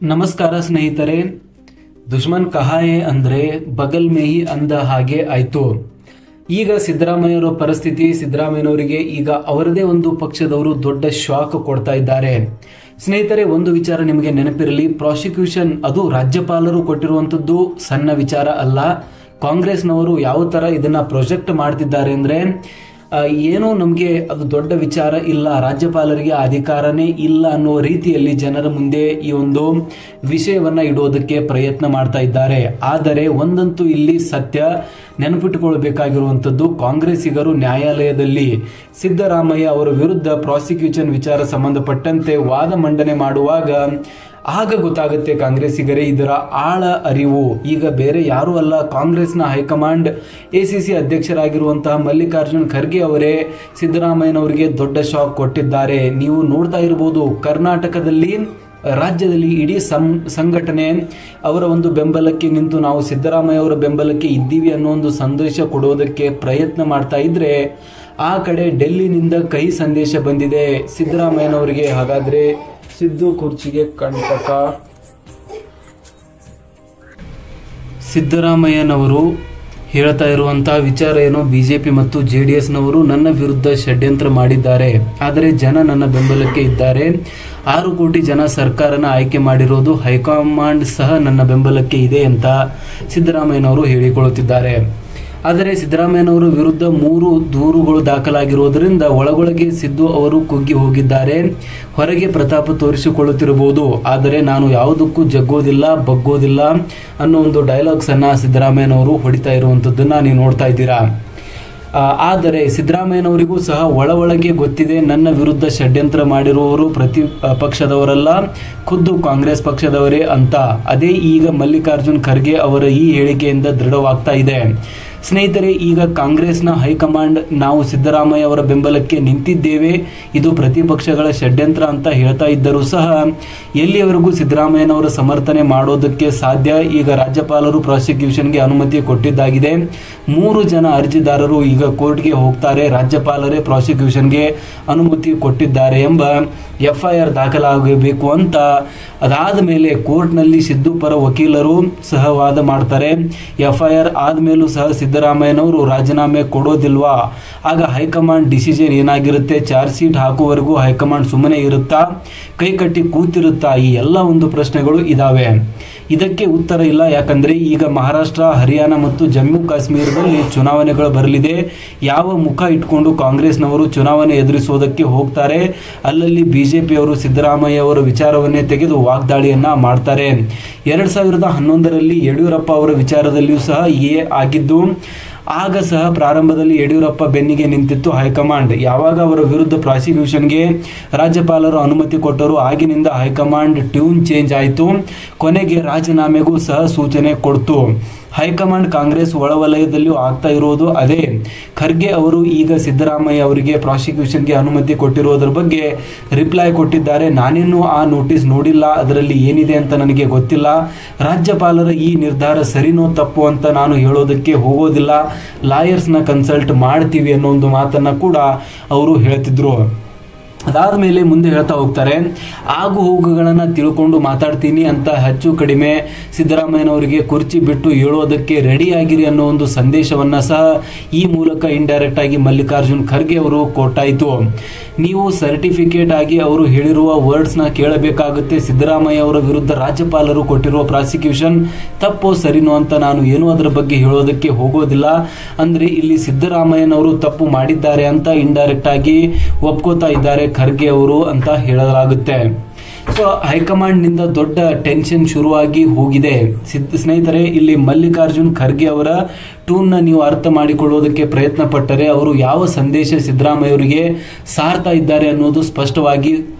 ನಮಸ್ಕಾರ ಸ್ನೇಹಿತರೆ. ದುಶ್ಮನ್ ಕಹಾಯೆ ಅಂದ್ರೆ ಬಗಲ್ ಮೇ ಹಿ ಅಂದ ಹಾಗೆ ಆಯ್ತು. ಈಗ ಸಿದ್ದರಾಮಯ್ಯವರ ಪರಿಸ್ಥಿತಿ, ಸಿದ್ದರಾಮಯ್ಯನವರಿಗೆ ಈಗ ಅವರದೇ ಒಂದು ಪಕ್ಷದವರು ದೊಡ್ಡ ಶಾಕ್ ಕೊಡ್ತಾ ಇದ್ದಾರೆ. ಸ್ನೇಹಿತರೆ, ಒಂದು ವಿಚಾರ ನಿಮಗೆ ನೆನಪಿರಲಿ, ಪ್ರಾಸಿಕ್ಯೂಷನ್ ಅದು ರಾಜ್ಯಪಾಲರು ಕೊಟ್ಟಿರುವಂತದ್ದು ಸಣ್ಣ ವಿಚಾರ ಅಲ್ಲ. ಕಾಂಗ್ರೆಸ್ನವರು ಯಾವ ತರ ಇದನ್ನ ಪ್ರೊಜೆಕ್ಟ್ ಮಾಡ್ತಿದ್ದಾರೆ ಅಂದ್ರೆ ಏನೋ ನಮಗೆ ಅದು ದೊಡ್ಡ ವಿಚಾರ ಇಲ್ಲ, ರಾಜ್ಯಪಾಲರಿಗೆ ಅಧಿಕಾರನೇ ಇಲ್ಲ ಅನ್ನುವ ರೀತಿಯಲ್ಲಿ ಜನರ ಮುಂದೆ ಈ ಒಂದು ವಿಷಯವನ್ನ ಇಡೋದಕ್ಕೆ ಪ್ರಯತ್ನ ಮಾಡ್ತಾ ಇದ್ದಾರೆ. ಆದರೆ ಒಂದಂತೂ ಇಲ್ಲಿ ಸತ್ಯ ನೆನಪಿಟ್ಟುಕೊಳ್ಳಬೇಕಾಗಿರುವಂತದ್ದು, ಕಾಂಗ್ರೆಸ್ಸಿಗರು ನ್ಯಾಯಾಲಯದಲ್ಲಿ ಸಿದ್ದರಾಮಯ್ಯ ಅವರ ವಿರುದ್ಧ ಪ್ರಾಸಿಕ್ಯೂಷನ್ ವಿಚಾರ ಸಂಬಂಧಪಟ್ಟಂತೆ ವಾದ ಮಂಡನೆ ಮಾಡುವಾಗ ಆಗ ಗೊತ್ತಾಗುತ್ತೆ ಕಾಂಗ್ರೆಸ್ಸಿಗರೇ ಇದರ ಆಳ ಅರಿವು. ಈಗ ಬೇರೆ ಯಾರೂ ಅಲ್ಲ, ಕಾಂಗ್ರೆಸ್ನ ಹೈಕಮಾಂಡ್ ಎಸಿಸಿ ಅಧ್ಯಕ್ಷರಾಗಿರುವಂತಹ ಮಲ್ಲಿಕಾರ್ಜುನ್ ಖರ್ಗೆ ಅವರೇ ಸಿದ್ದರಾಮಯ್ಯನವರಿಗೆ ದೊಡ್ಡ ಶಾಕ್ ಕೊಟ್ಟಿದ್ದಾರೆ. ನೀವು ನೋಡ್ತಾ ಇರಬಹುದು, ಕರ್ನಾಟಕದಲ್ಲಿ ರಾಜ್ಯದಲ್ಲಿ ಇಡೀ ಸಂಘಟನೆ ಅವರ ಒಂದು ಬೆಂಬಲಕ್ಕೆ ನಿಂತು ನಾವು ಸಿದ್ದರಾಮಯ್ಯ ಅವರ ಬೆಂಬಲಕ್ಕೆ ಇದ್ದೀವಿ ಅನ್ನೋ ಒಂದು ಸಂದೇಶ ಕೊಡೋದಕ್ಕೆ ಪ್ರಯತ್ನ ಮಾಡ್ತಾ ಇದ್ರೆ, ಆ ಕಡೆ ಡೆಲ್ಲಿನಿಂದ ಕಹಿ ಸಂದೇಶ ಬಂದಿದೆ ಸಿದ್ದರಾಮಯ್ಯನವರಿಗೆ. ಹಾಗಾದ್ರೆ ಸಿದ್ದು ಕುರ್ಚಿಗೆ ಕಂಟಕ. ಸಿದ್ದರಾಮಯ್ಯನವರು ಹೇಳ್ತಾ ಇರುವಂತಹ ವಿಚಾರ ಏನು, ಬಿಜೆಪಿ ಮತ್ತು ಜೆಡಿಎಸ್ನವರು ನನ್ನ ವಿರುದ್ಧ ಷಡ್ಯಂತ್ರ ಮಾಡಿದ್ದಾರೆ, ಆದರೆ ಜನ ನನ್ನ ಬೆಂಬಲಕ್ಕೆ ಇದ್ದಾರೆ. 6 ಕೋಟಿ ಜನ ಸರ್ಕಾರನ ಆಯ್ಕೆ ಮಾಡಿರೋದು, ಹೈಕಮಾಂಡ್ ಸಹ ನನ್ನ ಬೆಂಬಲಕ್ಕೆ ಇದೆ ಅಂತ ಸಿದ್ದರಾಮಯ್ಯನವರು ಹೇಳಿಕೊಳ್ಳುತ್ತಿದ್ದಾರೆ. ಆದರೆ ಸಿದ್ದರಾಮಯ್ಯನವರ ವಿರುದ್ಧ 3 ದೂರುಗಳು ದಾಖಲಾಗಿರುವುದರಿಂದ ಒಳಗೊಳಗೆ ಸಿದ್ದು ಅವರು ಕುಗ್ಗಿ ಹೋಗಿದ್ದಾರೆ, ಹೊರಗೆ ಪ್ರತಾಪ ತೋರಿಸಿಕೊಳ್ಳುತ್ತಿರಬಹುದು. ಆದರೆ ನಾನು ಯಾವುದಕ್ಕೂ ಜಗ್ಗೋದಿಲ್ಲ, ಬಗ್ಗೋದಿಲ್ಲ ಅನ್ನೋ ಒಂದು ಡೈಲಾಗ್ಸ್ ಅನ್ನ ಸಿದ್ದರಾಮಯ್ಯನವರು ಹೊಡಿತಾ ಇರುವಂತದ್ದನ್ನ ನೀವು ನೋಡ್ತಾ ಇದ್ದೀರಾ. ಆದರೆ ಸಿದ್ದರಾಮಯ್ಯನವರಿಗೂ ಸಹ ಒಳಗೆ ಗೊತ್ತಿದೆ, ನನ್ನ ವಿರುದ್ಧ ಷಡ್ಯಂತ್ರ ಮಾಡಿರುವವರು ಪ್ರತಿಪಕ್ಷದವರಲ್ಲ, ಖುದ್ದು ಕಾಂಗ್ರೆಸ್ ಪಕ್ಷದವರೇ ಅಂತ. ಅದೇ ಈಗ ಮಲ್ಲಿಕಾರ್ಜುನ್ ಖರ್ಗೆ ಅವರ ಈ ಹೇಳಿಕೆಯಿಂದ ದೃಢವಾಗ್ತಾ ಇದೆ. ಸ್ನೇಹಿತರೆ, ಈಗ ಕಾಂಗ್ರೆಸ್ನ ಹೈಕಮಾಂಡ್ ನಾವು ಸಿದ್ದರಾಮಯ್ಯ ಅವರ ಬೆಂಬಲಕ್ಕೆ ನಿಂತಿದ್ದೇವೆ, ಇದು ಪ್ರತಿಪಕ್ಷಗಳ ಷಡ್ಯಂತ್ರ ಅಂತ ಹೇಳ್ತಾ ಇದ್ದರೂ ಸಹ ಎಲ್ಲಿಯವರೆಗೂ ಸಿದ್ದರಾಮಯ್ಯನವರ ಸಮರ್ಥನೆ ಮಾಡೋದಕ್ಕೆ ಸಾಧ್ಯ. ಈಗ ರಾಜ್ಯಪಾಲರು ಪ್ರಾಸಿಕ್ಯೂಷನ್ಗೆ ಅನುಮತಿ ಕೊಟ್ಟಿದ್ದಾಗಿದೆ. 3 ಜನ ಅರ್ಜಿದಾರರು ಈಗ ಕೋರ್ಟ್ಗೆ ಹೋಗ್ತಾರೆ, ರಾಜ್ಯಪಾಲರೇ ಪ್ರಾಸಿಕ್ಯೂಷನ್ಗೆ ಅನುಮತಿ ಕೊಟ್ಟಿದ್ದಾರೆ ಎಂಬ FIR ದಾಖಲಾಗಬೇಕು ಅಂತ. ಅದಾದ ಮೇಲೆ ಕೋರ್ಟ್ನಲ್ಲಿ ಸಿದ್ದು ಪರ ವಕೀಲರು ಸಹ ವಾದ ಮಾಡ್ತಾರೆ. FIR ಆದ್ಮೇಲೂ ಸಹ ಸಿದ್ದರಾಮಯ್ಯನವರು ರಾಜೀನಾಮೆ ಕೊಡೋದಿಲ್ವಾ? ಆಗ ಹೈಕಮಾಂಡ್ ಡಿಸಿಷನ್ ಏನಾಗಿರುತ್ತೆ? ಚಾರ್ಜ್ ಶೀಟ್ ಹಾಕುವವರೆಗೂ ಹೈಕಮಾಂಡ್ ಸುಮ್ಮನೆ ಇರುತ್ತಾ, ಕೈ ಕಟ್ಟಿ ಕೂತಿರುತ್ತಾ? ಈ ಎಲ್ಲ ಒಂದು ಪ್ರಶ್ನೆಗಳು ಇದಾವೆ. ಇದಕ್ಕೆ ಉತ್ತರ ಇಲ್ಲ. ಯಾಕಂದ್ರೆ ಈಗ ಮಹಾರಾಷ್ಟ್ರ, ಹರಿಯಾಣ ಮತ್ತು ಜಮ್ಮು ಕಾಶ್ಮೀರದಲ್ಲಿ ಚುನಾವಣೆಗಳು ಬರಲಿದೆ. ಯಾವ ಮುಖ ಇಟ್ಕೊಂಡು ಕಾಂಗ್ರೆಸ್ನವರು ಚುನಾವಣೆ ಎದುರಿಸುವುದಕ್ಕೆ ಹೋಗ್ತಾರೆ? ಅಲ್ಲಲ್ಲಿ ಬಿಜೆಪಿಯವರು ಸಿದ್ದರಾಮಯ್ಯ ಅವರ ವಿಚಾರವನ್ನೇ ತೆಗೆದು ವಾಗ್ದಾಳಿಯನ್ನ ಮಾಡ್ತಾರೆ. 2011ರಲ್ಲಿ ಯಡಿಯೂರಪ್ಪ ಅವರ ವಿಚಾರದಲ್ಲಿಯೂ ಸಹ ಆಗಿದ್ದು, ಆಗ ಸಹ ಪ್ರಾರಂಭದಲ್ಲಿ ಯಡಿಯೂರಪ್ಪ ಬೆನ್ನಿಗೆ ನಿಂತಿತ್ತು ಹೈಕಮಾಂಡ್. ಯಾವಾಗ ಅವರ ವಿರುದ್ಧ ಪ್ರಾಸಿಕ್ಯೂಷನ್ಗೆ ರಾಜ್ಯಪಾಲರು ಅನುಮತಿ ಕೊಟ್ಟರು, ಆಗಿನಿಂದ ಹೈಕಮಾಂಡ್ ಟ್ಯೂನ್ ಚೇಂಜ್ ಆಯಿತು. ಕೊನೆಗೆ ರಾಜೀನಾಮೆಗೂ ಸಹ ಸೂಚನೆ ಕೊಡ್ತು. ಹೈಕಮಾಂಡ್ ಕಾಂಗ್ರೆಸ್ ಒಳವಲಯದಲ್ಲಿಯೂ ಆಗ್ತಾ ಇರೋದು ಅದೇ. ಖರ್ಗೆ ಅವರು ಈಗ ಸಿದ್ದರಾಮಯ್ಯ ಅವರಿಗೆ ಪ್ರಾಸಿಕ್ಯೂಷನ್ಗೆ ಅನುಮತಿ ಕೊಟ್ಟಿರೋದ್ರ ಬಗ್ಗೆ ರಿಪ್ಲೈ ಕೊಟ್ಟಿದ್ದಾರೆ. ನಾನೇನು ಆ ನೋಟಿಸ್ ನೋಡಿಲ್ಲ, ಅದರಲ್ಲಿ ಏನಿದೆ ಅಂತ ನನಗೆ ಗೊತ್ತಿಲ್ಲ. ರಾಜ್ಯಪಾಲರ ಈ ನಿರ್ಧಾರ ಸರಿನೋ ತಪ್ಪು ಅಂತ ನಾನು ಹೇಳೋದಕ್ಕೆ ಹೋಗೋದಿಲ್ಲ, ಲಾಯರ್ಸ್ನ ಕನ್ಸಲ್ಟ್ ಮಾಡ್ತೀವಿ ಅನ್ನೋ ಒಂದು ಮಾತನ್ನ ಕೂಡ ಅವರು ಹೇಳ್ತಿದ್ರು. ಅದಾದ ಮೇಲೆ ಮುಂದೆ ಹೇಳ್ತಾ ಹೋಗ್ತಾರೆ, ಆಗು ಹೋಗುಗಳನ್ನು ತಿಳ್ಕೊಂಡು ಮಾತಾಡ್ತೀನಿ ಅಂತ ಹೆಚ್ಚು ಕಡಿಮೆ ಸಿದ್ದರಾಮಯ್ಯನವರಿಗೆ ಕುರ್ಚಿ ಬಿಟ್ಟು ಹೇಳೋದಕ್ಕೆ ರೆಡಿಯಾಗಿರಿ ಅನ್ನೋ ಒಂದು ಸಂದೇಶವನ್ನ ಸಹ ಈ ಮೂಲಕ ಇಂಡೈರೆಕ್ಟ್ ಆಗಿ ಮಲ್ಲಿಕಾರ್ಜುನ್ ಖರ್ಗೆ ಅವರು ಕೊಟ್ಟಾಯಿತು. ನೀವು ಸರ್ಟಿಫಿಕೇಟ್ ಆಗಿ ಅವರು ಹೇಳಿರುವ ವರ್ಡ್ಸ್ನ ಕೇಳಬೇಕಾಗುತ್ತೆ. ಸಿದ್ದರಾಮಯ್ಯ ಅವರ ವಿರುದ್ಧ ರಾಜ್ಯಪಾಲರು ಕೊಟ್ಟಿರುವ ಪ್ರಾಸಿಕ್ಯೂಷನ್ ತಪ್ಪೋ ಸರಿನೋ ಅಂತ ನಾನು ಏನೂ ಅದರ ಬಗ್ಗೆ ಹೇಳೋದಕ್ಕೆ ಹೋಗೋದಿಲ್ಲ. ಅಂದ್ರೆ ಇಲ್ಲಿ ಸಿದ್ದರಾಮಯ್ಯನವರು ತಪ್ಪು ಮಾಡಿದ್ದಾರೆ ಅಂತ ಇಂಡೈರೆಕ್ಟ್ ಆಗಿ ಒಪ್ಕೋತಾ ಇದ್ದಾರೆ ಖರ್ಗೆ ಅವರು ಅಂತ ಹೇಳಲಾಗುತ್ತೆ. ಸೊ ಹೈಕಮಾಂಡ್ ನಿಂದ ದೊಡ್ಡ ಟೆನ್ಷನ್ ಶುರುವಾಗಿ ಹೋಗಿದೆ. ಸ್ನೇಹಿತರೆ, ಇಲ್ಲಿ ಮಲ್ಲಿಕಾರ್ಜುನ್ ಖರ್ಗೆ ಅವರ ಟೂನ್ನ ನೀವು ಅರ್ಥ ಮಾಡಿಕೊಳ್ಳೋದಕ್ಕೆ ಪ್ರಯತ್ನ ಪಟ್ಟರೆ ಅವರು ಯಾವ ಸಂದೇಶ ಸಿದ್ದರಾಮಯ್ಯ ಅವರಿಗೆ ಸಾರ್ತಾ ಇದ್ದಾರೆ ಅನ್ನೋದು ಸ್ಪಷ್ಟವಾಗಿ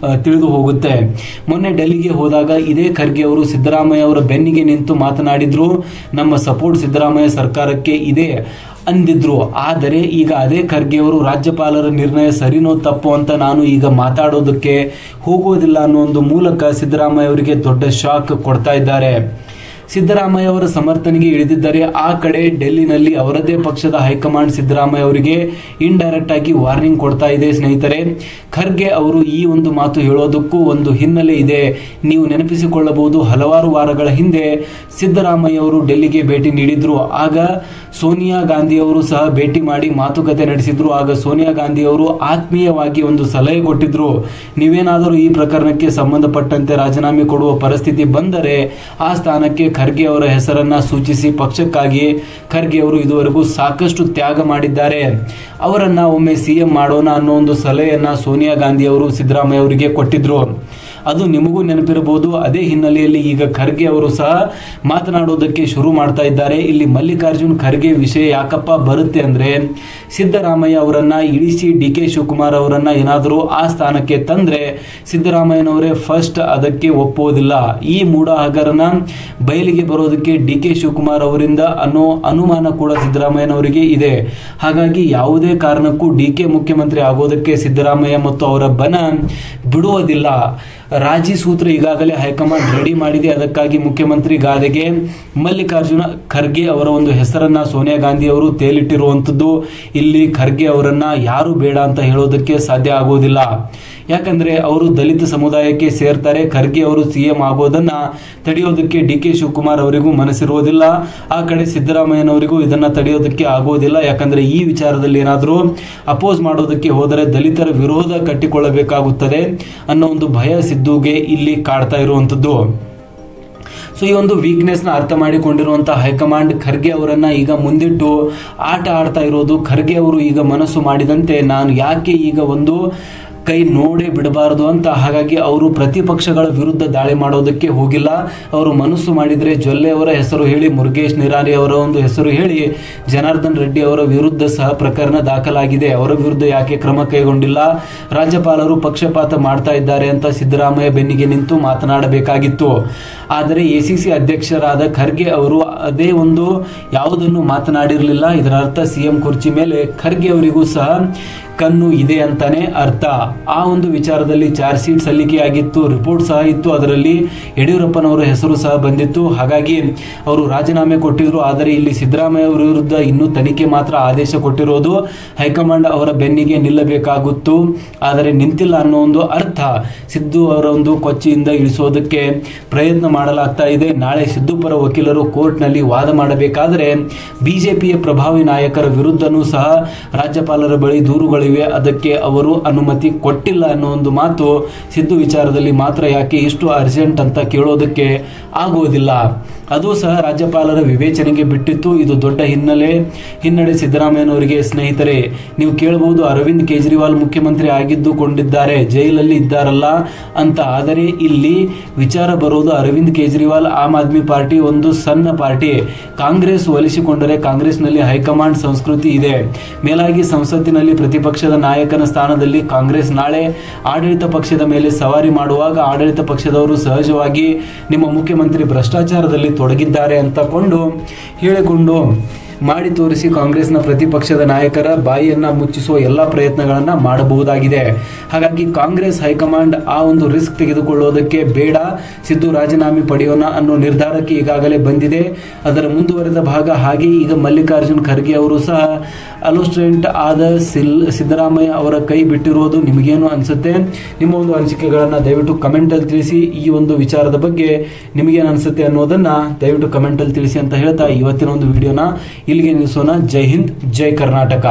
ತಿಳಿದು ಹೋಗುತ್ತೆ. ಮೊನ್ನೆ ಡೆಲ್ಲಿಗೆ ಹೋದಾಗ ಇದೇ ಖರ್ಗೆ ಅವರು ಸಿದ್ದರಾಮಯ್ಯ ಅವರ ಬೆನ್ನಿಗೆ ನಿಂತು ಮಾತನಾಡಿದ್ರು, ನಮ್ಮ ಸಪೋರ್ಟ್ ಸಿದ್ದರಾಮಯ್ಯ ಸರ್ಕಾರಕ್ಕೆ ಇದೆ ಅಂದಿದ್ರು. ಆದರೆ ಈಗ ಅದೇ ಖರ್ಗೆ ಅವರು ರಾಜ್ಯಪಾಲರ ನಿರ್ಣಯ ಸರಿನೋ ತಪ್ಪು ಅಂತ ನಾನು ಈಗ ಮಾತಾಡೋದಕ್ಕೆ ಹೋಗೋದಿಲ್ಲ ಅನ್ನೋ ಒಂದು ಮೂಲಕ ಸಿದ್ದರಾಮಯ್ಯ ಅವರಿಗೆ ದೊಡ್ಡ ಶಾಕ್ ಕೊಡ್ತಾ ಇದ್ದಾರೆ. ಸಿದ್ದರಾಮಯ್ಯ ಅವರ ಸಮರ್ಥನೆಗೆ ಇಳಿದಿದ್ದಾರೆ. ಆ ಕಡೆ ಡೆಲ್ಲಿನಲ್ಲಿ ಅವರದೇ ಪಕ್ಷದ ಹೈಕಮಾಂಡ್ ಸಿದ್ದರಾಮಯ್ಯ ಅವರಿಗೆ ಇಂಡೈರೆಕ್ಟ್ ಆಗಿ ವಾರ್ನಿಂಗ್ ಕೊಡ್ತಾ ಇದೆ. ಸ್ನೇಹಿತರೆ, ಖರ್ಗೆ ಅವರು ಈ ಒಂದು ಮಾತು ಹೇಳೋದಕ್ಕೂ ಒಂದು ಹಿನ್ನೆಲೆ ಇದೆ. ನೀವು ನೆನಪಿಸಿಕೊಳ್ಳಬಹುದು, ಹಲವಾರು ವಾರಗಳ ಹಿಂದೆ ಸಿದ್ದರಾಮಯ್ಯ ಅವರು ಡೆಲ್ಲಿಗೆ ಭೇಟಿ ನೀಡಿದ್ರು. ಆಗ ಸೋನಿಯಾ ಗಾಂಧಿ ಅವರು ಸಹ ಭೇಟಿ ಮಾಡಿ ಮಾತುಕತೆ ನಡೆಸಿದ್ರು. ಆಗ ಸೋನಿಯಾ ಗಾಂಧಿ ಅವರು ಆತ್ಮೀಯವಾಗಿ ಒಂದು ಸಲಹೆ ಕೊಟ್ಟಿದ್ರು, ನೀವೇನಾದರೂ ಈ ಪ್ರಕರಣಕ್ಕೆ ಸಂಬಂಧಪಟ್ಟಂತೆ ರಾಜೀನಾಮೆ ಕೊಡುವ ಪರಿಸ್ಥಿತಿ ಬಂದರೆ ಆ ಸ್ಥಾನಕ್ಕೆ ಖರ್ಗೆ ಅವರ ಹೆಸರನ್ನ ಸೂಚಿಸಿ, ಪಕ್ಷಕ್ಕಾಗಿ ಖರ್ಗೆ ಅವರು ಇದುವರೆಗೂ ಸಾಕಷ್ಟು ತ್ಯಾಗ ಮಾಡಿದ್ದಾರೆ, ಅವರನ್ನ ಒಮ್ಮೆ ಸಿಎಂ ಮಾಡೋಣ ಅನ್ನೋ ಒಂದು ಸಲಹೆಯನ್ನ ಸೋನಿಯಾ ಗಾಂಧಿ ಅವರು ಸಿದ್ದರಾಮಯ್ಯ ಅವರಿಗೆ ಕೊಟ್ಟಿದ್ರು. ಅದು ನಿಮಗೂ ನೆನಪಿರಬಹುದು. ಅದೇ ಹಿನ್ನೆಲೆಯಲ್ಲಿ ಈಗ ಖರ್ಗೆ ಅವರು ಸಹ ಮಾತನಾಡೋದಕ್ಕೆ ಶುರು ಮಾಡ್ತಾ ಇದ್ದಾರೆ. ಇಲ್ಲಿ ಮಲ್ಲಿಕಾರ್ಜುನ್ ಖರ್ಗೆ ವಿಷಯ ಯಾಕಪ್ಪ ಬರುತ್ತೆ ಅಂದ್ರೆ, ಸಿದ್ದರಾಮಯ್ಯ ಅವರನ್ನ ಇಳಿಸಿ ಡಿ.ಕೆ. ಶಿವಕುಮಾರ್ ಅವರನ್ನ ಏನಾದರೂ ಆ ಸ್ಥಾನಕ್ಕೆ ತಂದ್ರೆ ಸಿದ್ದರಾಮಯ್ಯನವರೇ ಫಸ್ಟ್ ಅದಕ್ಕೆ ಒಪ್ಪೋದಿಲ್ಲ. ಈ ಮೂಢ ಹಗರಣ ಬಯಲಿಗೆ ಬರೋದಕ್ಕೆ ಡಿ.ಕೆ. ಶಿವಕುಮಾರ್ ಅವರಿಂದ ಅನ್ನೋ ಅನುಮಾನ ಕೂಡ ಸಿದ್ದರಾಮಯ್ಯನವರಿಗೆ ಇದೆ. ಹಾಗಾಗಿ ಯಾವುದೇ ಕಾರಣಕ್ಕೂ ಡಿ.ಕೆ. ಮುಖ್ಯಮಂತ್ರಿ ಆಗೋದಕ್ಕೆ ಸಿದ್ದರಾಮಯ್ಯ ಮತ್ತು ಅವರ ಬನ ಬಿಡುವುದಿಲ್ಲ. ರಾಜಿ ಸೂತ್ರ ಈಗಾಗಲೇ ಹೈಕಮಾಂಡ್ ರೆಡಿ ಮಾಡಿದೆ. ಅದಕ್ಕಾಗಿ ಮುಖ್ಯಮಂತ್ರಿ ಗಾದೆಗೆ ಮಲ್ಲಿಕಾರ್ಜುನ ಖರ್ಗೆ ಅವರ ಒಂದು ಹೆಸರನ್ನ ಸೋನಿಯಾ ಗಾಂಧಿ ಅವರು ತೇಲಿಟ್ಟಿರುವಂತದ್ದು. ಇಲ್ಲಿ ಖರ್ಗೆ ಅವರನ್ನ ಯಾರು ಬೇಡ ಅಂತ ಹೇಳೋದಕ್ಕೆ ಸಾಧ್ಯ ಆಗೋದಿಲ್ಲ. ಯಾಕಂದ್ರೆ ಅವರು ದಲಿತ ಸಮುದಾಯಕ್ಕೆ ಸೇರ್ತಾರೆ. ಖರ್ಗೆ ಅವರು ಸಿಎಂ ಆಗೋದನ್ನ ತಡೆಯೋದಕ್ಕೆ ಡಿ.ಕೆ. ಶಿವಕುಮಾರ್ ಅವರಿಗೂ ಮನಸ್ಸಿರುವುದಿಲ್ಲ. ಆ ಕಡೆ ಸಿದ್ದರಾಮಯ್ಯನವರಿಗೂ ಇದನ್ನ ತಡೆಯೋದಕ್ಕೆ ಆಗೋದಿಲ್ಲ. ಯಾಕಂದ್ರೆ ಈ ವಿಚಾರದಲ್ಲಿ ಏನಾದರೂ ಅಪೋಸ್ ಮಾಡೋದಕ್ಕೆ ಹೋದರೆ ದಲಿತರ ವಿರೋಧ ಕಟ್ಟಿಕೊಳ್ಳಬೇಕಾಗುತ್ತದೆ ಅನ್ನೋ ಒಂದು ಭಯ ಸಿದ್ದುಗೆ ಇಲ್ಲಿ ಕಾಡ್ತಾ ಇರುವಂತದ್ದು. ಸೊ ಈ ಒಂದು ವೀಕ್ನೆಸ್ ನ ಅರ್ಥ ಮಾಡಿಕೊಂಡಿರುವಂತಹ ಹೈಕಮಾಂಡ್ ಖರ್ಗೆ ಅವರನ್ನ ಈಗ ಮುಂದಿಟ್ಟು ಆಟ ಆಡ್ತಾ ಇರೋದು. ಖರ್ಗೆ ಅವರು ಈಗ ಮನಸ್ಸು ಮಾಡಿದಂತೆ ನಾನು ಯಾಕೆ ಈಗ ಒಂದು ಕೈ ನೋಡೇ ಬಿಡಬಾರದು ಅಂತ. ಹಾಗಾಗಿ ಅವರು ಪ್ರತಿಪಕ್ಷಗಳ ವಿರುದ್ಧ ದಾಳಿ ಮಾಡೋದಕ್ಕೆ ಹೋಗಿಲ್ಲ. ಅವರು ಮನಸ್ಸು ಮಾಡಿದ್ರೆ ಜೊಲ್ಲೆ ಅವರ ಹೆಸರು ಹೇಳಿ, ಮುರುಗೇಶ್ ನಿರಾರಿ ಅವರ ಒಂದು ಹೆಸರು ಹೇಳಿ, ಜನಾರ್ದನ್ ರೆಡ್ಡಿ ಅವರ ವಿರುದ್ಧ ಸಹ ಪ್ರಕರಣ ದಾಖಲಾಗಿದೆ. ಅವರ ವಿರುದ್ಧ ಯಾಕೆ ಕ್ರಮ ಕೈಗೊಂಡಿಲ್ಲ, ರಾಜ್ಯಪಾಲರು ಪಕ್ಷಪಾತ ಮಾಡ್ತಾ ಇದ್ದಾರೆ ಅಂತ ಸಿದ್ದರಾಮಯ್ಯ ಬೆನ್ನಿಗೆ ನಿಂತು ಮಾತನಾಡಬೇಕಾಗಿತ್ತು. ಆದರೆ ಎಸಿಸಿ ಅಧ್ಯಕ್ಷರಾದ ಖರ್ಗೆ ಅವರು ಅದೇ ಒಂದು ಯಾವುದನ್ನು ಮಾತನಾಡಿರಲಿಲ್ಲ. ಇದರ ಅರ್ಥ ಸಿಎಂ ಕುರ್ಚಿ ಮೇಲೆ ಖರ್ಗೆ ಅವರಿಗೂ ಸಹ ಕಣ್ಣು ಇದೆ ಅಂತಾನೆ ಅರ್ಥ. ಆ ಒಂದು ವಿಚಾರದಲ್ಲಿ ಚಾರ್ಜ್ ಶೀಟ್ ಸಲ್ಲಿಕೆಯಾಗಿತ್ತು, ರಿಪೋರ್ಟ್ ಸಹ ಇತ್ತು, ಅದರಲ್ಲಿ ಯಡಿಯೂರಪ್ಪನವರ ಹೆಸರು ಸಹ ಬಂದಿತ್ತು. ಹಾಗಾಗಿ ಅವರು ರಾಜೀನಾಮೆ ಕೊಟ್ಟಿದ್ರು. ಆದರೆ ಇಲ್ಲಿ ಸಿದ್ದರಾಮಯ್ಯ ಅವರ ವಿರುದ್ಧ ಇನ್ನೂ ತನಿಖೆ ಮಾತ್ರ ಆದೇಶ ಕೊಟ್ಟಿರೋದು. ಹೈಕಮಾಂಡ್ ಅವರ ಬೆನ್ನಿಗೆ ನಿಲ್ಲಬೇಕಾಗುತ್ತು, ಆದರೆ ನಿಂತಿಲ್ಲ ಅನ್ನೋ ಒಂದು ಅರ್ಥ. ಸಿದ್ದು ಅವರ ಒಂದು ಕೊಚ್ಚಿಯಿಂದ ಇಳಿಸೋದಕ್ಕೆ ಪ್ರಯತ್ನ ಮಾಡಲಾಗ್ತಾ ಇದೆ. ನಾಳೆ ಸಿದ್ದು ಪರ ವಕೀಲರು ಕೋರ್ಟ್ನಲ್ಲಿ ವಾದ ಮಾಡಬೇಕಾದರೆ ಬಿಜೆಪಿಯ ಪ್ರಭಾವಿ ನಾಯಕರ ವಿರುದ್ಧನೂ ಸಹ ರಾಜ್ಯಪಾಲರ ಬಳಿ ದೂರುಗಳು ಅದಕ್ಕೆ ಅವರು ಅನುಮತಿ ಕೊಟ್ಟಿಲ್ಲ ಅನ್ನೋ ಒಂದು ಮಾತು ಸಿದ್ದು ವಿಚಾರದಲ್ಲಿ ಮಾತ್ರ ಯಾಕೆ ಇಷ್ಟು ಅರ್ಜೆಂಟ್ ಅಂತ ಕೇಳೋದಕ್ಕೆ ಆಗೋದಿಲ್ಲ. ಅದು ಸಹ ರಾಜ್ಯಪಾಲರ ವಿವೇಚನೆಗೆ ಬಿಟ್ಟಿತ್ತು. ಇದು ದೊಡ್ಡ ಹಿನ್ನಡೆ ಸಿದ್ದರಾಮಯ್ಯನವರಿಗೆ. ಸ್ನೇಹಿತರೆ, ನೀವು ಕೇಳಬಹುದು ಅರವಿಂದ್ ಕೇಜ್ರಿವಾಲ್ ಮುಖ್ಯಮಂತ್ರಿ ಆಗಿದ್ದುಕೊಂಡಿದ್ದಾರೆ, ಜೈಲಲ್ಲಿ ಇದ್ದಾರಲ್ಲ ಅಂತ. ಆದರೆ ಇಲ್ಲಿ ವಿಚಾರ ಬರೋದು ಅರವಿಂದ್ ಕೇಜ್ರಿವಾಲ್ ಆಮ್ ಆದ್ಮಿ ಪಾರ್ಟಿ ಒಂದು ಸಣ್ಣ ಪಾರ್ಟಿ. ಕಾಂಗ್ರೆಸ್ ಒಲಿಸಿಕೊಂಡರೆ ಕಾಂಗ್ರೆಸ್ನಲ್ಲಿ ಹೈಕಮಾಂಡ್ ಸಂಸ್ಕೃತಿ ಇದೆ. ಮೇಲಾಗಿ ಸಂಸತ್ತಿನಲ್ಲಿ ಪ್ರತಿಪಕ್ಷದ ನಾಯಕನ ಸ್ಥಾನದಲ್ಲಿ ಕಾಂಗ್ರೆಸ್ ನಾಳೆ ಆಡಳಿತ ಪಕ್ಷದ ಮೇಲೆ ಸವಾರಿ ಮಾಡುವಾಗ ಆಡಳಿತ ಪಕ್ಷದವರು ಸಹಜವಾಗಿ ನಿಮ್ಮ ಮುಖ್ಯಮಂತ್ರಿ ಭ್ರಷ್ಟಾಚಾರದಲ್ಲಿ ತೊಡಗಿದ್ದಾರೆ ಅಂತ ಹೇಳಿಕೊಂಡು ಮಾಡಿ ತೋರಿಸಿ ಕಾಂಗ್ರೆಸ್ನ ಪ್ರತಿಪಕ್ಷದ ನಾಯಕರ ಬಾಯಿಯನ್ನ ಮುಚ್ಚಿಸುವ ಎಲ್ಲ ಪ್ರಯತ್ನಗಳನ್ನ ಮಾಡಬಹುದಾಗಿದೆ. ಹಾಗಾಗಿ ಕಾಂಗ್ರೆಸ್ ಹೈಕಮಾಂಡ್ ಆ ಒಂದು ರಿಸ್ಕ್ ತೆಗೆದುಕೊಳ್ಳೋದಕ್ಕೆ ಬೇಡ, ಸಿದ್ದು ರಾಜೀನಾಮೆ ಪಡೆಯೋಣ ಅನ್ನೋ ನಿರ್ಧಾರಕ್ಕೆ ಈಗಾಗಲೇ ಬಂದಿದೆ. ಅದರ ಮುಂದುವರೆದ ಭಾಗ. ಹಾಗೆ ಈಗ ಮಲ್ಲಿಕಾರ್ಜುನ್ ಖರ್ಗೆ ಅವರು ಸಹ ಅಲೋಸ್ಟೆಂಟ್ ಆದ ಸಿದ್ದರಾಮಯ್ಯ ಅವರ ಕೈ ಬಿಟ್ಟಿರುವುದು ನಿಮಗೇನು ಅನ್ಸುತ್ತೆ? ನಿಮ್ಮ ಒಂದು ಅನಿಸಿಕೆಗಳನ್ನ ದಯವಿಟ್ಟು ಕಮೆಂಟ್ ಅಲ್ಲಿ ತಿಳಿಸಿ. ಈ ಒಂದು ವಿಚಾರದ ಬಗ್ಗೆ ನಿಮಗೇನು ಅನ್ಸುತ್ತೆ ಅನ್ನೋದನ್ನ ದಯವಿಟ್ಟು ಕಮೆಂಟ್ ಅಲ್ಲಿ ತಿಳಿಸಿ ಅಂತ ಹೇಳ್ತಾ ಇವತ್ತಿನ ಒಂದು ವಿಡಿಯೋನ ಇಲ್ಲಿಗೆ ನಿಲ್ಲಿಸೋಣ. ಜೈ ಹಿಂದ್, ಜೈ ಕರ್ನಾಟಕ.